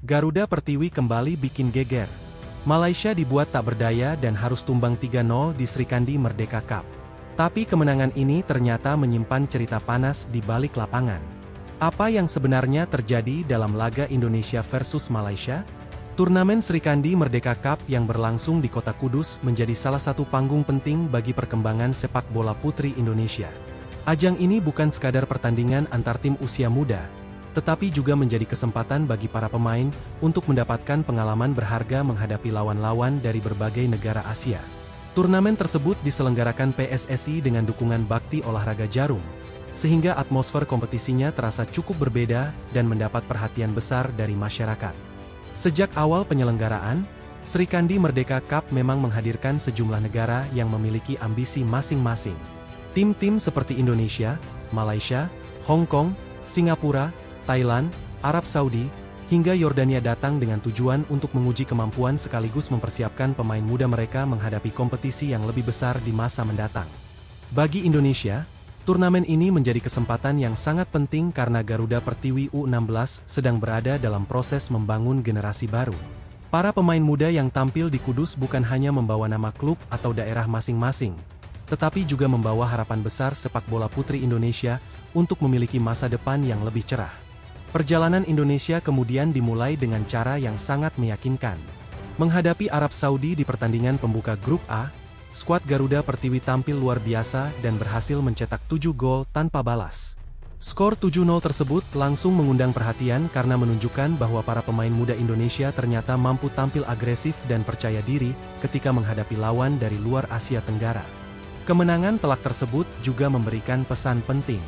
Garuda Pertiwi kembali bikin geger. Malaysia dibuat tak berdaya dan harus tumbang 3-0 di Srikandi Merdeka Cup. Tapi kemenangan ini ternyata menyimpan cerita panas di balik lapangan. Apa yang sebenarnya terjadi dalam laga Indonesia versus Malaysia? Turnamen Srikandi Merdeka Cup yang berlangsung di Kota Kudus menjadi salah satu panggung penting bagi perkembangan sepak bola putri Indonesia. Ajang ini bukan sekadar pertandingan antar tim usia muda, tetapi juga menjadi kesempatan bagi para pemain untuk mendapatkan pengalaman berharga menghadapi lawan-lawan dari berbagai negara Asia. Turnamen tersebut diselenggarakan PSSI dengan dukungan Bakti Olahraga Jarum, sehingga atmosfer kompetisinya terasa cukup berbeda dan mendapat perhatian besar dari masyarakat. Sejak awal penyelenggaraan, Srikandi Merdeka Cup memang menghadirkan sejumlah negara yang memiliki ambisi masing-masing. Tim-tim seperti Indonesia, Malaysia, Hong Kong, Singapura, Thailand, Arab Saudi, hingga Yordania datang dengan tujuan untuk menguji kemampuan sekaligus mempersiapkan pemain muda mereka menghadapi kompetisi yang lebih besar di masa mendatang. Bagi Indonesia, turnamen ini menjadi kesempatan yang sangat penting karena Garuda Pertiwi U16 sedang berada dalam proses membangun generasi baru. Para pemain muda yang tampil di Kudus bukan hanya membawa nama klub atau daerah masing-masing, tetapi juga membawa harapan besar sepak bola putri Indonesia untuk memiliki masa depan yang lebih cerah. Perjalanan Indonesia kemudian dimulai dengan cara yang sangat meyakinkan. Menghadapi Arab Saudi di pertandingan pembuka Grup A, skuad Garuda Pertiwi tampil luar biasa dan berhasil mencetak 7 gol tanpa balas. Skor 7-0 tersebut langsung mengundang perhatian karena menunjukkan bahwa para pemain muda Indonesia ternyata mampu tampil agresif dan percaya diri ketika menghadapi lawan dari luar Asia Tenggara. Kemenangan telak tersebut juga memberikan pesan penting.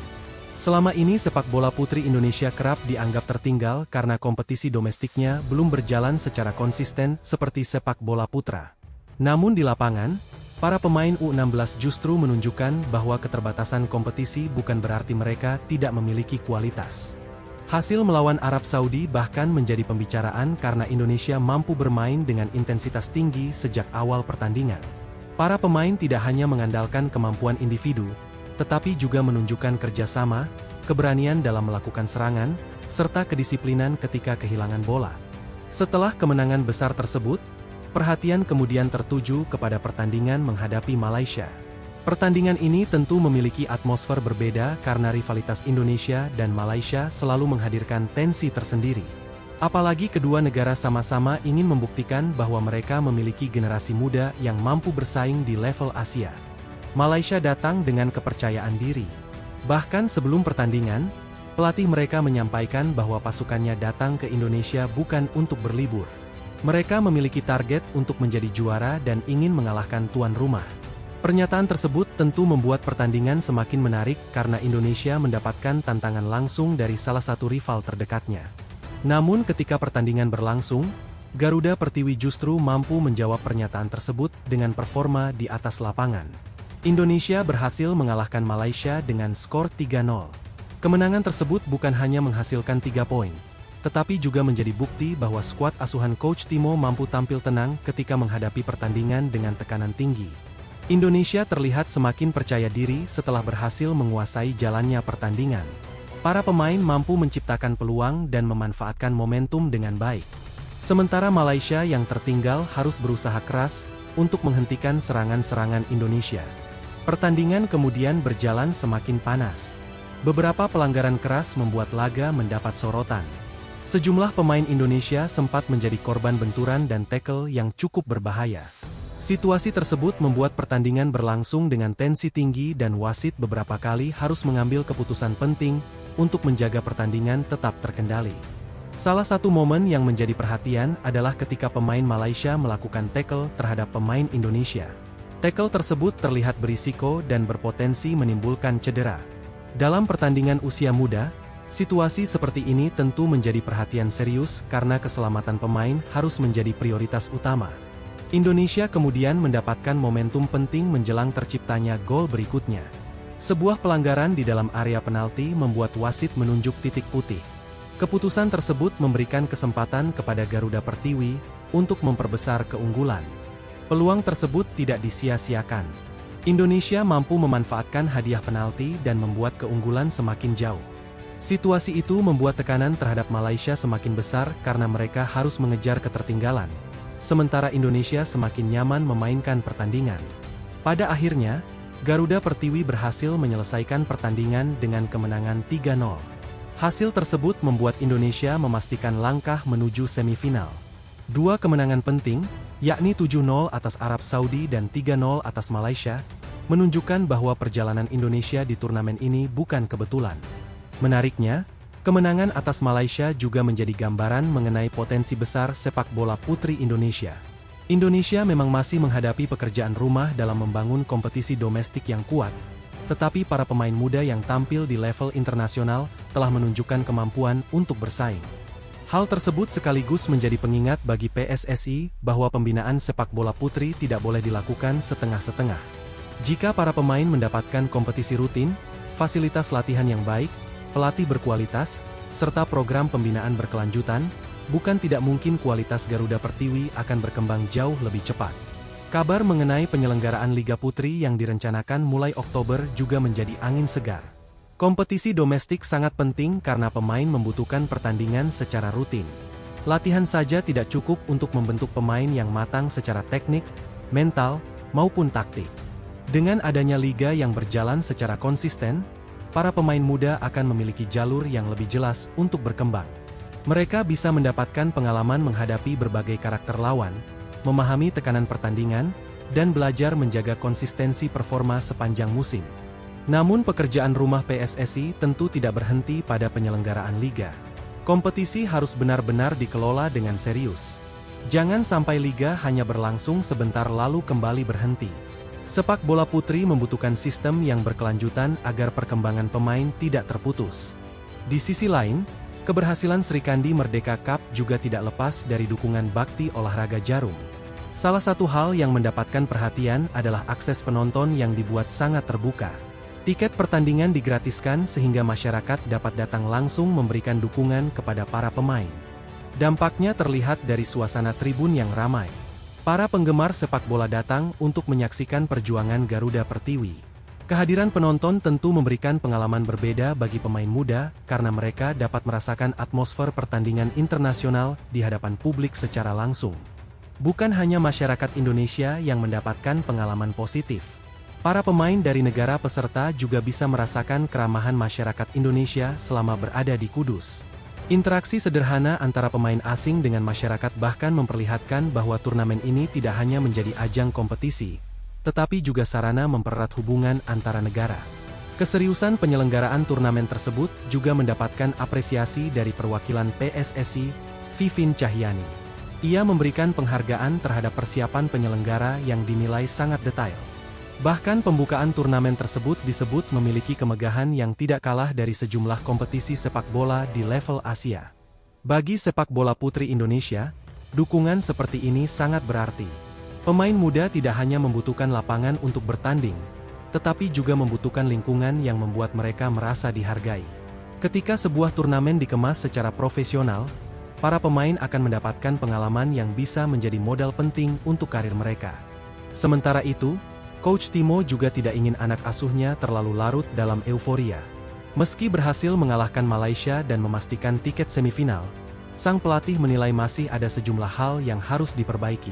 Selama ini sepak bola putri Indonesia kerap dianggap tertinggal karena kompetisi domestiknya belum berjalan secara konsisten seperti sepak bola putra. Namun di lapangan, para pemain U16 justru menunjukkan bahwa keterbatasan kompetisi bukan berarti mereka tidak memiliki kualitas. Hasil melawan Arab Saudi bahkan menjadi pembicaraan karena Indonesia mampu bermain dengan intensitas tinggi sejak awal pertandingan. Para pemain tidak hanya mengandalkan kemampuan individu, tetapi juga menunjukkan kerjasama, keberanian dalam melakukan serangan, serta kedisiplinan ketika kehilangan bola. Setelah kemenangan besar tersebut, perhatian kemudian tertuju kepada pertandingan menghadapi Malaysia. Pertandingan ini tentu memiliki atmosfer berbeda karena rivalitas Indonesia dan Malaysia selalu menghadirkan tensi tersendiri. Apalagi kedua negara sama-sama ingin membuktikan bahwa mereka memiliki generasi muda yang mampu bersaing di level Asia. Malaysia datang dengan kepercayaan diri. Bahkan sebelum pertandingan, pelatih mereka menyampaikan bahwa pasukannya datang ke Indonesia bukan untuk berlibur. Mereka memiliki target untuk menjadi juara dan ingin mengalahkan tuan rumah. Pernyataan tersebut tentu membuat pertandingan semakin menarik karena Indonesia mendapatkan tantangan langsung dari salah satu rival terdekatnya. Namun ketika pertandingan berlangsung, Garuda Pertiwi justru mampu menjawab pernyataan tersebut dengan performa di atas lapangan. Indonesia berhasil mengalahkan Malaysia dengan skor 3-0. Kemenangan tersebut bukan hanya menghasilkan 3 poin, tetapi juga menjadi bukti bahwa skuad asuhan Coach Timo mampu tampil tenang ketika menghadapi pertandingan dengan tekanan tinggi. Indonesia terlihat semakin percaya diri setelah berhasil menguasai jalannya pertandingan. Para pemain mampu menciptakan peluang dan memanfaatkan momentum dengan baik. Sementara Malaysia yang tertinggal harus berusaha keras untuk menghentikan serangan-serangan Indonesia. Pertandingan kemudian berjalan semakin panas. Beberapa pelanggaran keras membuat laga mendapat sorotan. Sejumlah pemain Indonesia sempat menjadi korban benturan dan tackle yang cukup berbahaya. Situasi tersebut membuat pertandingan berlangsung dengan tensi tinggi dan wasit beberapa kali harus mengambil keputusan penting untuk menjaga pertandingan tetap terkendali. Salah satu momen yang menjadi perhatian adalah ketika pemain Malaysia melakukan tackle terhadap pemain Indonesia. Tackle tersebut terlihat berisiko dan berpotensi menimbulkan cedera. Dalam pertandingan usia muda, situasi seperti ini tentu menjadi perhatian serius karena keselamatan pemain harus menjadi prioritas utama. Indonesia kemudian mendapatkan momentum penting menjelang terciptanya gol berikutnya. Sebuah pelanggaran di dalam area penalti membuat wasit menunjuk titik putih. Keputusan tersebut memberikan kesempatan kepada Garuda Pertiwi untuk memperbesar keunggulan. Peluang tersebut tidak disia-siakan. Indonesia mampu memanfaatkan hadiah penalti dan membuat keunggulan semakin jauh. Situasi itu membuat tekanan terhadap Malaysia semakin besar karena mereka harus mengejar ketertinggalan. Sementara Indonesia semakin nyaman memainkan pertandingan. Pada akhirnya, Garuda Pertiwi berhasil menyelesaikan pertandingan dengan kemenangan 3-0. Hasil tersebut membuat Indonesia memastikan langkah menuju semifinal. Dua kemenangan penting, yakni 7-0 atas Arab Saudi dan 3-0 atas Malaysia, menunjukkan bahwa perjalanan Indonesia di turnamen ini bukan kebetulan. Menariknya, kemenangan atas Malaysia juga menjadi gambaran mengenai potensi besar sepak bola putri Indonesia. Indonesia memang masih menghadapi pekerjaan rumah dalam membangun kompetisi domestik yang kuat, tetapi para pemain muda yang tampil di level internasional telah menunjukkan kemampuan untuk bersaing. Hal tersebut sekaligus menjadi pengingat bagi PSSI bahwa pembinaan sepak bola putri tidak boleh dilakukan setengah-setengah. Jika para pemain mendapatkan kompetisi rutin, fasilitas latihan yang baik, pelatih berkualitas, serta program pembinaan berkelanjutan, bukan tidak mungkin kualitas Garuda Pertiwi akan berkembang jauh lebih cepat. Kabar mengenai penyelenggaraan Liga Putri yang direncanakan mulai Oktober juga menjadi angin segar. Kompetisi domestik sangat penting karena pemain membutuhkan pertandingan secara rutin. Latihan saja tidak cukup untuk membentuk pemain yang matang secara teknik, mental, maupun taktik. Dengan adanya liga yang berjalan secara konsisten, para pemain muda akan memiliki jalur yang lebih jelas untuk berkembang. Mereka bisa mendapatkan pengalaman menghadapi berbagai karakter lawan, memahami tekanan pertandingan, dan belajar menjaga konsistensi performa sepanjang musim. Namun pekerjaan rumah PSSI tentu tidak berhenti pada penyelenggaraan liga. Kompetisi harus benar-benar dikelola dengan serius. Jangan sampai liga hanya berlangsung sebentar lalu kembali berhenti. Sepak bola putri membutuhkan sistem yang berkelanjutan agar perkembangan pemain tidak terputus. Di sisi lain, keberhasilan Srikandi Merdeka Cup juga tidak lepas dari dukungan bakti olahraga Jarum. Salah satu hal yang mendapatkan perhatian adalah akses penonton yang dibuat sangat terbuka. Tiket pertandingan digratiskan sehingga masyarakat dapat datang langsung memberikan dukungan kepada para pemain. Dampaknya terlihat dari suasana tribun yang ramai. Para penggemar sepak bola datang untuk menyaksikan perjuangan Garuda Pertiwi. Kehadiran penonton tentu memberikan pengalaman berbeda bagi pemain muda karena mereka dapat merasakan atmosfer pertandingan internasional di hadapan publik secara langsung. Bukan hanya masyarakat Indonesia yang mendapatkan pengalaman positif. Para pemain dari negara peserta juga bisa merasakan keramahan masyarakat Indonesia selama berada di Kudus. Interaksi sederhana antara pemain asing dengan masyarakat bahkan memperlihatkan bahwa turnamen ini tidak hanya menjadi ajang kompetisi, tetapi juga sarana mempererat hubungan antara negara. Keseriusan penyelenggaraan turnamen tersebut juga mendapatkan apresiasi dari perwakilan PSSI, Vivin Cahyani. Ia memberikan penghargaan terhadap persiapan penyelenggara yang dinilai sangat detail. Bahkan pembukaan turnamen tersebut disebut memiliki kemegahan yang tidak kalah dari sejumlah kompetisi sepak bola di level Asia. Bagi sepak bola putri Indonesia, dukungan seperti ini sangat berarti. Pemain muda tidak hanya membutuhkan lapangan untuk bertanding, tetapi juga membutuhkan lingkungan yang membuat mereka merasa dihargai. Ketika sebuah turnamen dikemas secara profesional, para pemain akan mendapatkan pengalaman yang bisa menjadi modal penting untuk karir mereka. Sementara itu, Coach Timo juga tidak ingin anak asuhnya terlalu larut dalam euforia. Meski berhasil mengalahkan Malaysia dan memastikan tiket semifinal, sang pelatih menilai masih ada sejumlah hal yang harus diperbaiki.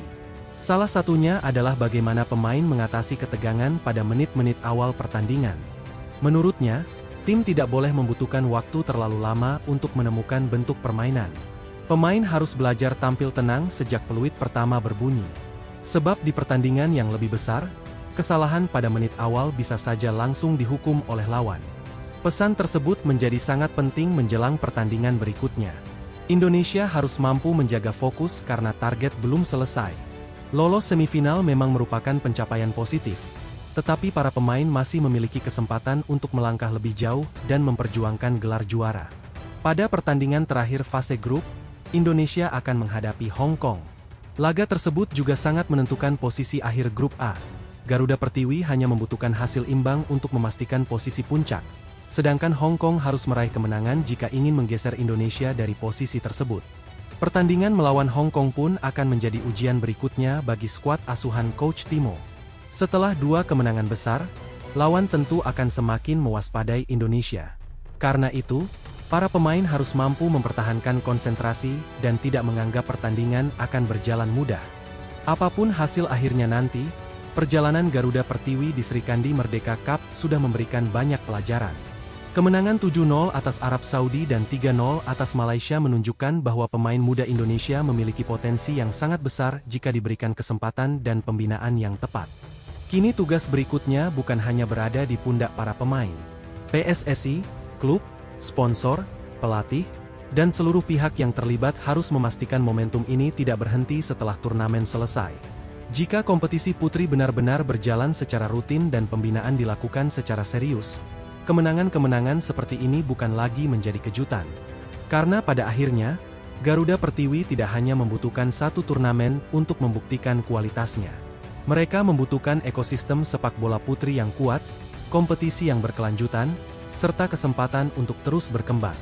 Salah satunya adalah bagaimana pemain mengatasi ketegangan pada menit-menit awal pertandingan. Menurutnya, tim tidak boleh membutuhkan waktu terlalu lama untuk menemukan bentuk permainan. Pemain harus belajar tampil tenang sejak peluit pertama berbunyi. Sebab di pertandingan yang lebih besar, kesalahan pada menit awal bisa saja langsung dihukum oleh lawan. Pesan tersebut menjadi sangat penting menjelang pertandingan berikutnya. Indonesia harus mampu menjaga fokus karena target belum selesai. Lolos semifinal memang merupakan pencapaian positif, tetapi para pemain masih memiliki kesempatan untuk melangkah lebih jauh dan memperjuangkan gelar juara. Pada pertandingan terakhir fase grup, Indonesia akan menghadapi Hong Kong. Laga tersebut juga sangat menentukan posisi akhir grup A. Garuda Pertiwi hanya membutuhkan hasil imbang untuk memastikan posisi puncak, sedangkan Hong Kong harus meraih kemenangan jika ingin menggeser Indonesia dari posisi tersebut. Pertandingan melawan Hong Kong pun akan menjadi ujian berikutnya bagi skuad asuhan Coach Timo. Setelah dua kemenangan besar, lawan tentu akan semakin mewaspadai Indonesia. Karena itu, Para pemain harus mampu mempertahankan konsentrasi dan tidak menganggap pertandingan akan berjalan mudah. Apapun hasil akhirnya nanti, perjalanan Garuda Pertiwi di Srikandi Merdeka Cup sudah memberikan banyak pelajaran. Kemenangan 7-0 atas Arab Saudi dan 3-0 atas Malaysia menunjukkan bahwa pemain muda Indonesia memiliki potensi yang sangat besar jika diberikan kesempatan dan pembinaan yang tepat. Kini tugas berikutnya bukan hanya berada di pundak para pemain. PSSI, klub, sponsor, pelatih, dan seluruh pihak yang terlibat harus memastikan momentum ini tidak berhenti setelah turnamen selesai. Jika kompetisi putri benar-benar berjalan secara rutin dan pembinaan dilakukan secara serius, kemenangan-kemenangan seperti ini bukan lagi menjadi kejutan. Karena pada akhirnya, Garuda Pertiwi tidak hanya membutuhkan satu turnamen untuk membuktikan kualitasnya. Mereka membutuhkan ekosistem sepak bola putri yang kuat, kompetisi yang berkelanjutan, serta kesempatan untuk terus berkembang.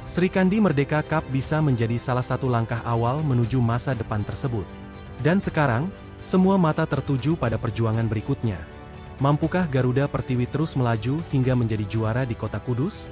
Srikandi Merdeka Cup bisa menjadi salah satu langkah awal menuju masa depan tersebut. Dan sekarang, semua mata tertuju pada perjuangan berikutnya. Mampukah Garuda Pertiwi terus melaju hingga menjadi juara di Kota Kudus?